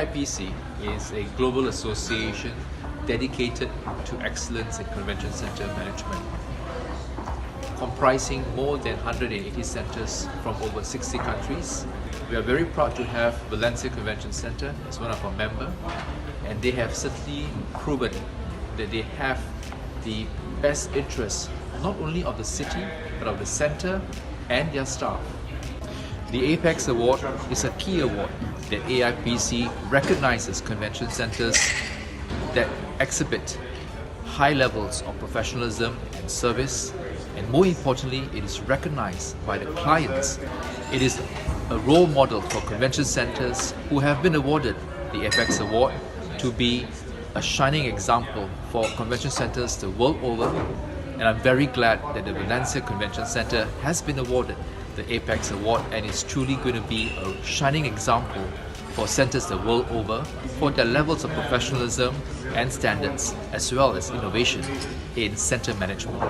AIPC is a global association dedicated to excellence in convention center management, comprising more than 180 centers from over 60 countries. We are very proud to have Valencia Convention Center as one of our members, and they have certainly proven that they have the best interests not only of the city but of the center and their staff. The Apex Award is a key award that AIPC recognizes convention centers that exhibit high levels of professionalism and service, and more importantly, it is recognized by the clients. It is a role model for convention centers who have been awarded the Apex Award to be a shining example for convention centers the world over, and I'm very glad that the Valencia Convention Center has been awarded the Apex Award and is truly going to be a shining example for centers the world over for their levels of professionalism and standards as well as innovation in center management.